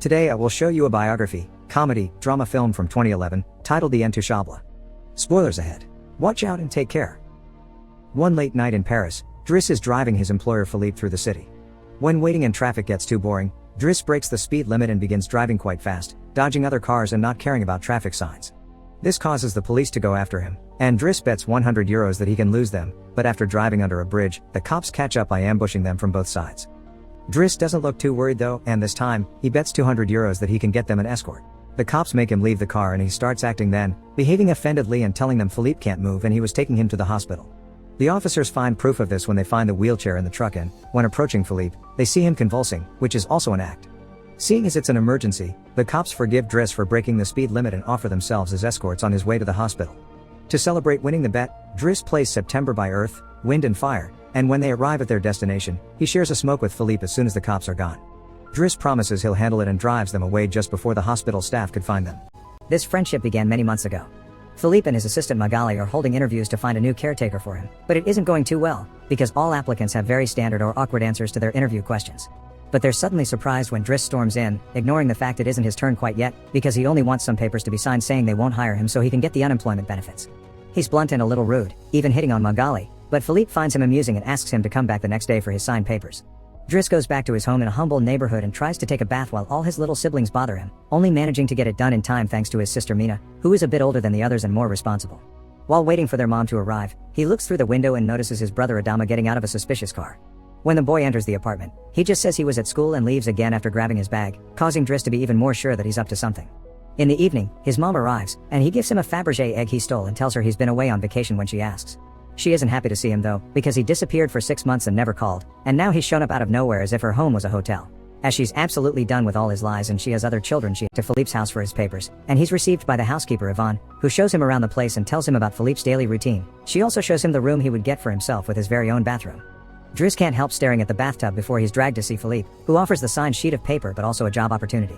Today I will show you a biography, comedy, drama film from 2011, titled The Intouchables. Spoilers ahead. Watch out and take care. One late night in Paris, Driss is driving his employer Philippe through the city. When waiting in traffic gets too boring, Driss breaks the speed limit and begins driving quite fast, dodging other cars and not caring about traffic signs. This causes the police to go after him, and Driss bets €100 that he can lose them, but after driving under a bridge, the cops catch up by ambushing them from both sides. Driss doesn't look too worried though, and this time, he bets €200 that he can get them an escort. The cops make him leave the car and he starts acting then, behaving offendedly and telling them Philippe can't move and he was taking him to the hospital. The officers find proof of this when they find the wheelchair in the truck and, when approaching Philippe, they see him convulsing, which is also an act. Seeing as it's an emergency, the cops forgive Driss for breaking the speed limit and offer themselves as escorts on his way to the hospital. To celebrate winning the bet, Driss plays September by Earth, Wind and Fire, and when they arrive at their destination, he shares a smoke with Philippe as soon as the cops are gone. Driss promises he'll handle it and drives them away just before the hospital staff could find them. This friendship began many months ago. Philippe and his assistant Magali are holding interviews to find a new caretaker for him, but it isn't going too well, because all applicants have very standard or awkward answers to their interview questions. But they're suddenly surprised when Driss storms in, ignoring the fact it isn't his turn quite yet, because he only wants some papers to be signed saying they won't hire him so he can get the unemployment benefits. He's blunt and a little rude, even hitting on Magali, but Philippe finds him amusing and asks him to come back the next day for his signed papers. Driss goes back to his home in a humble neighborhood and tries to take a bath while all his little siblings bother him, only managing to get it done in time thanks to his sister Mina, who is a bit older than the others and more responsible. While waiting for their mom to arrive, he looks through the window and notices his brother Adama getting out of a suspicious car. When the boy enters the apartment, he just says he was at school and leaves again after grabbing his bag, causing Driss to be even more sure that he's up to something. In the evening, his mom arrives, and he gives him a Fabergé egg he stole and tells her he's been away on vacation when she asks. She isn't happy to see him though, because he disappeared for 6 months and never called, and now he's shown up out of nowhere as if her home was a hotel. As she's absolutely done with all his lies and she has other children, she to Philippe's house for his papers, and he's received by the housekeeper Yvonne, who shows him around the place and tells him about Philippe's daily routine. She also shows him the room he would get for himself with his very own bathroom. Driss can't help staring at the bathtub before he's dragged to see Philippe, who offers the signed sheet of paper but also a job opportunity.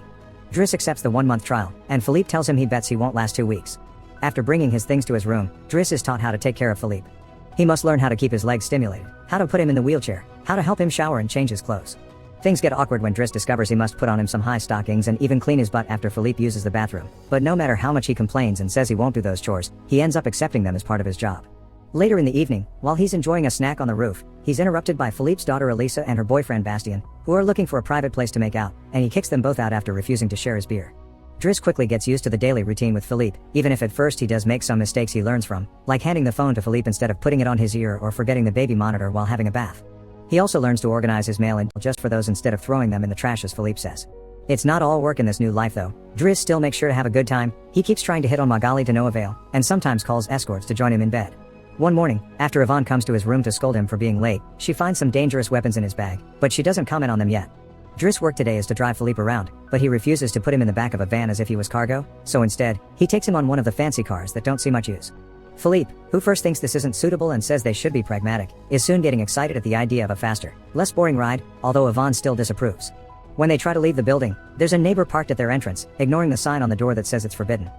Driss accepts the 1-month trial, and Philippe tells him he bets he won't last 2 weeks. After bringing his things to his room, Driss is taught how to take care of Philippe. He must learn how to keep his legs stimulated, how to put him in the wheelchair, how to help him shower and change his clothes. Things get awkward when Driss discovers he must put on him some high stockings and even clean his butt after Philippe uses the bathroom, but no matter how much he complains and says he won't do those chores, he ends up accepting them as part of his job. Later in the evening, while he's enjoying a snack on the roof, he's interrupted by Philippe's daughter Elisa and her boyfriend Bastien, who are looking for a private place to make out, and he kicks them both out after refusing to share his beer. Driss quickly gets used to the daily routine with Philippe, even if at first he does make some mistakes he learns from, like handing the phone to Philippe instead of putting it on his ear or forgetting the baby monitor while having a bath. He also learns to organize his mail and just for those instead of throwing them in the trash as Philippe says. It's not all work in this new life though. Driss still makes sure to have a good time, he keeps trying to hit on Magali to no avail, and sometimes calls escorts to join him in bed. One morning, after Yvonne comes to his room to scold him for being late, she finds some dangerous weapons in his bag, but she doesn't comment on them yet. Driss' work today is to drive Philippe around, but he refuses to put him in the back of a van as if he was cargo, so instead, he takes him on one of the fancy cars that don't see much use. Philippe, who first thinks this isn't suitable and says they should be pragmatic, is soon getting excited at the idea of a faster, less boring ride, although Yvonne still disapproves. When they try to leave the building, there's a neighbor parked at their entrance, ignoring the sign on the door that says it's forbidden.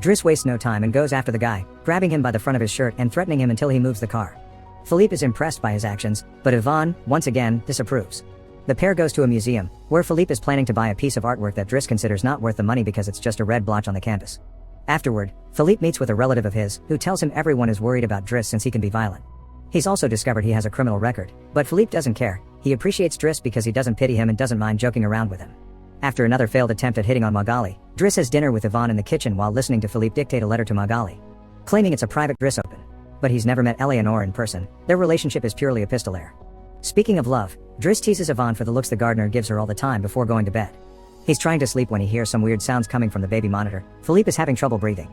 Driss wastes no time and goes after the guy, grabbing him by the front of his shirt and threatening him until he moves the car. Philippe is impressed by his actions, but Yvonne, once again, disapproves. The pair goes to a museum, where Philippe is planning to buy a piece of artwork that Driss considers not worth the money because it's just a red blotch on the canvas. Afterward, Philippe meets with a relative of his, who tells him everyone is worried about Driss since he can be violent. He's also discovered he has a criminal record, but Philippe doesn't care. He appreciates Driss because he doesn't pity him and doesn't mind joking around with him. After another failed attempt at hitting on Magali, Driss has dinner with Yvonne in the kitchen while listening to Philippe dictate a letter to Magali. Claiming it's a private Driss open. But he's never met Eleanor in person, their relationship is purely epistolary. Speaking of love, Driss teases Yvonne for the looks the gardener gives her all the time before going to bed. He's trying to sleep when he hears some weird sounds coming from the baby monitor. Philippe is having trouble breathing.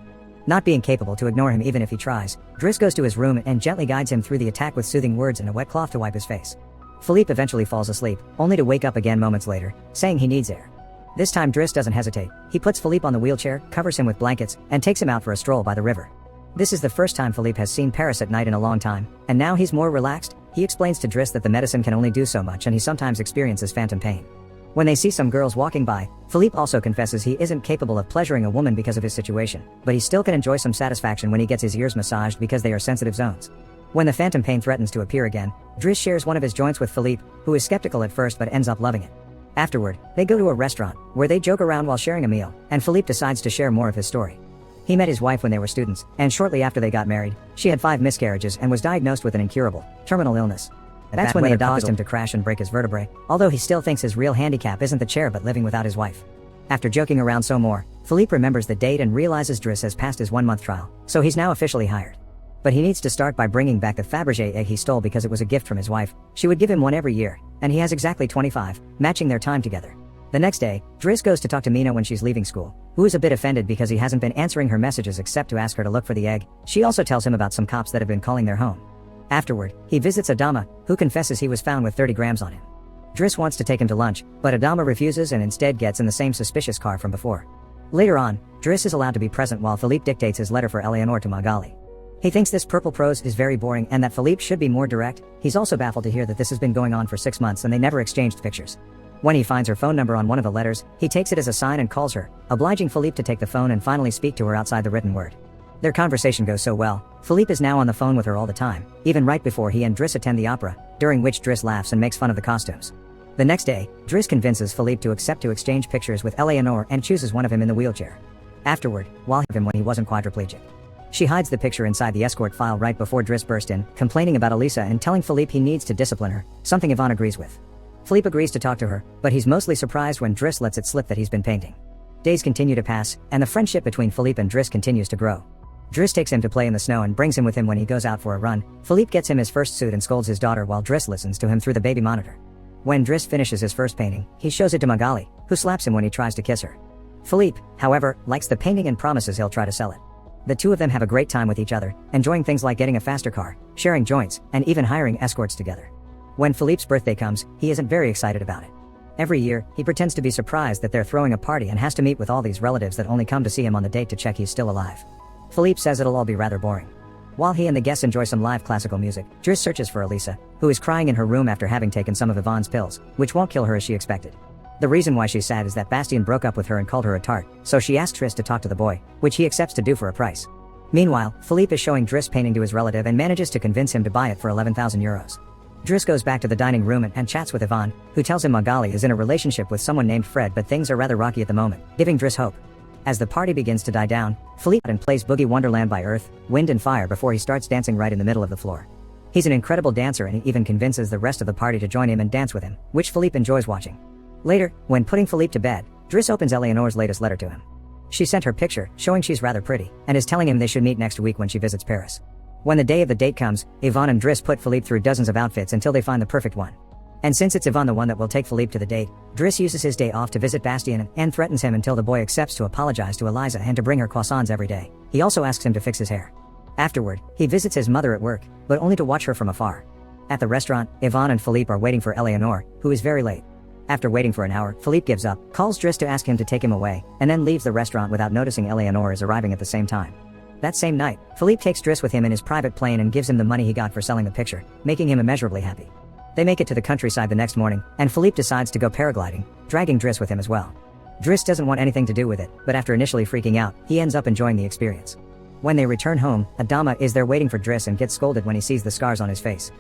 Not being capable to ignore him even if he tries, Driss goes to his room and gently guides him through the attack with soothing words and a wet cloth to wipe his face. Philippe eventually falls asleep, only to wake up again moments later, saying he needs air. This time Driss doesn't hesitate. He puts Philippe on the wheelchair, covers him with blankets, and takes him out for a stroll by the river. This is the first time Philippe has seen Paris at night in a long time, and now he's more relaxed. He explains to Driss that the medicine can only do so much and he sometimes experiences phantom pain. When they see some girls walking by, Philippe also confesses he isn't capable of pleasuring a woman because of his situation, but he still can enjoy some satisfaction when he gets his ears massaged because they are sensitive zones. When the phantom pain threatens to appear again, Driss shares one of his joints with Philippe, who is skeptical at first but ends up loving it. Afterward, they go to a restaurant, where they joke around while sharing a meal, and Philippe decides to share more of his story. He met his wife when they were students, and shortly after they got married, she had 5 miscarriages and was diagnosed with an incurable, terminal illness. That's when they caused him to crash and break his vertebrae, although he still thinks his real handicap isn't the chair but living without his wife. After joking around some more, Philippe remembers the date and realizes Driss has passed his 1-month trial, so he's now officially hired. But he needs to start by bringing back the Fabergé egg he stole because it was a gift from his wife. She would give him one every year, and he has exactly 25, matching their time together. The next day, Driss goes to talk to Mina when she's leaving school, who is a bit offended because he hasn't been answering her messages except to ask her to look for the egg. She also tells him about some cops that have been calling their home. Afterward, he visits Adama, who confesses he was found with 30 grams on him. Driss wants to take him to lunch, but Adama refuses and instead gets in the same suspicious car from before. Later on, Driss is allowed to be present while Philippe dictates his letter for Eleanor to Magali. He thinks this purple prose is very boring and that Philippe should be more direct. He's also baffled to hear that this has been going on for 6 months and they never exchanged pictures. When he finds her phone number on one of the letters, he takes it as a sign and calls her, obliging Philippe to take the phone and finally speak to her outside the written word. Their conversation goes so well, Philippe is now on the phone with her all the time, even right before he and Driss attend the opera, during which Driss laughs and makes fun of the costumes. The next day, Driss convinces Philippe to accept to exchange pictures with Eleanor and chooses one of him in the wheelchair. Afterward, while him when he wasn't quadriplegic. She hides the picture inside the escort file right before Driss burst in, complaining about Elisa and telling Philippe he needs to discipline her, something Yvonne agrees with. Philippe agrees to talk to her, but he's mostly surprised when Driss lets it slip that he's been painting. Days continue to pass, and the friendship between Philippe and Driss continues to grow. Driss takes him to play in the snow and brings him with him when he goes out for a run. Philippe gets him his first suit and scolds his daughter while Driss listens to him through the baby monitor. When Driss finishes his first painting, he shows it to Magali, who slaps him when he tries to kiss her. Philippe, however, likes the painting and promises he'll try to sell it. The two of them have a great time with each other, enjoying things like getting a faster car, sharing joints, and even hiring escorts together. When Philippe's birthday comes, he isn't very excited about it. Every year, he pretends to be surprised that they're throwing a party and has to meet with all these relatives that only come to see him on the date to check he's still alive. Philippe says it'll all be rather boring. While he and the guests enjoy some live classical music, Driss searches for Elisa, who is crying in her room after having taken some of Yvonne's pills, which won't kill her as she expected. The reason why she's sad is that Bastien broke up with her and called her a tart, so she asks Driss to talk to the boy, which he accepts to do for a price. Meanwhile, Philippe is showing Driss painting to his relative and manages to convince him to buy it for 11,000 euros. Driss goes back to the dining room and chats with Yvonne, who tells him Magali is in a relationship with someone named Fred, but things are rather rocky at the moment, giving Driss hope. As the party begins to die down, Philippe plays Boogie Wonderland by Earth, Wind and Fire before he starts dancing right in the middle of the floor. He's an incredible dancer and he even convinces the rest of the party to join him and dance with him, which Philippe enjoys watching. Later, when putting Philippe to bed, Driss opens Eleanor's latest letter to him. She sent her picture, showing she's rather pretty, and is telling him they should meet next week when she visits Paris. When the day of the date comes, Yvonne and Driss put Philippe through dozens of outfits until they find the perfect one. And since it's Yvonne the one that will take Philippe to the date, Driss uses his day off to visit Bastien and threatens him until the boy accepts to apologize to Eliza and to bring her croissants every day. He also asks him to fix his hair. Afterward, he visits his mother at work, but only to watch her from afar. At the restaurant, Yvonne and Philippe are waiting for Eleanor, who is very late. After waiting for an hour, Philippe gives up, calls Driss to ask him to take him away, and then leaves the restaurant without noticing Eleanor is arriving at the same time. That same night, Philippe takes Driss with him in his private plane and gives him the money he got for selling the picture, making him immeasurably happy. They make it to the countryside the next morning, and Philippe decides to go paragliding, dragging Driss with him as well. Driss doesn't want anything to do with it, but after initially freaking out, he ends up enjoying the experience. When they return home, Adama is there waiting for Driss and gets scolded when he sees the scars on his face.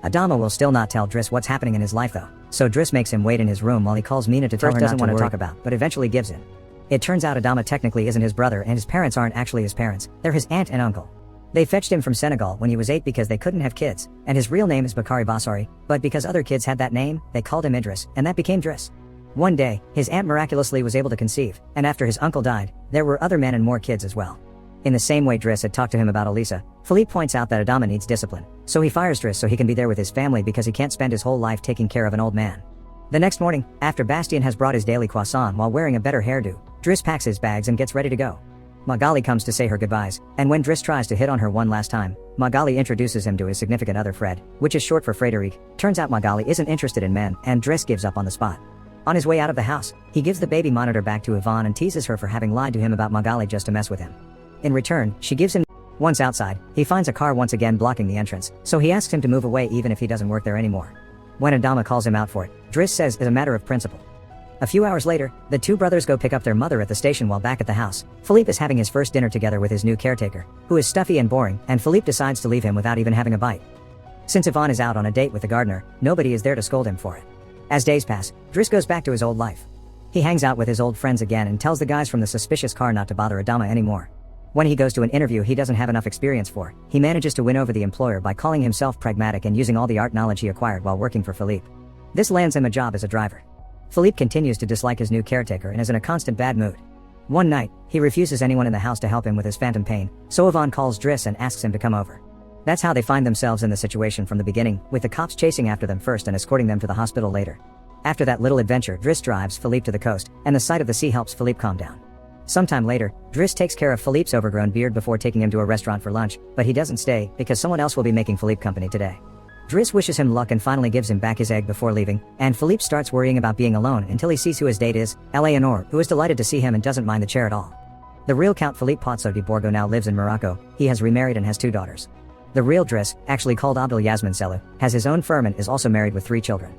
Adama will still not tell Driss what's happening in his life though, so Driss makes him wait in his room while he calls Mina to tell her doesn't want to talk about, but eventually gives in. It turns out Adama technically isn't his brother and his parents aren't actually his parents, they're his aunt and uncle. They fetched him from Senegal when he was 8 because they couldn't have kids, and his real name is Bakari Bassari, but because other kids had that name, they called him Idris, and that became Driss. One day, his aunt miraculously was able to conceive, and after his uncle died, there were other men and more kids as well. In the same way Driss had talked to him about Elisa, Philippe points out that Adama needs discipline, so he fires Driss so he can be there with his family because he can't spend his whole life taking care of an old man. The next morning, after Bastien has brought his daily croissant while wearing a better hairdo, Driss packs his bags and gets ready to go. Magali comes to say her goodbyes, and when Driss tries to hit on her one last time, Magali introduces him to his significant other Fred, which is short for Frédéric. Turns out Magali isn't interested in men, and Driss gives up on the spot. On his way out of the house, he gives the baby monitor back to Yvonne and teases her for having lied to him about Magali just to mess with him. In return, she gives him. Once outside, he finds a car once again blocking the entrance, so he asks him to move away even if he doesn't work there anymore. When Adama calls him out for it, Driss says it's a matter of principle. A few hours later, the two brothers go pick up their mother at the station while back at the house. Philippe is having his first dinner together with his new caretaker, who is stuffy and boring, and Philippe decides to leave him without even having a bite. Since Yvonne is out on a date with the gardener, nobody is there to scold him for it. As days pass, Driss goes back to his old life. He hangs out with his old friends again and tells the guys from the suspicious car not to bother Adama anymore. When he goes to an interview he doesn't have enough experience for, he manages to win over the employer by calling himself pragmatic and using all the art knowledge he acquired while working for Philippe. This lands him a job as a driver. Philippe continues to dislike his new caretaker and is in a constant bad mood. One night, he refuses anyone in the house to help him with his phantom pain, so Yvonne calls Driss and asks him to come over. That's how they find themselves in the situation from the beginning, with the cops chasing after them first and escorting them to the hospital later. After that little adventure, Driss drives Philippe to the coast, and the sight of the sea helps Philippe calm down. Sometime later, Driss takes care of Philippe's overgrown beard before taking him to a restaurant for lunch, but he doesn't stay, because someone else will be making Philippe company today. Driss wishes him luck and finally gives him back his egg before leaving, and Philippe starts worrying about being alone until he sees who his date is, Eleanor, who is delighted to see him and doesn't mind the chair at all. The real Count Philippe Pozzo di Borgo now lives in Morocco. He has remarried and has 2 daughters. The real Driss, actually called Abdel Yasmin Selou, has his own firm and is also married with 3 children.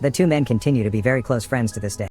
The 2 men continue to be very close friends to this day.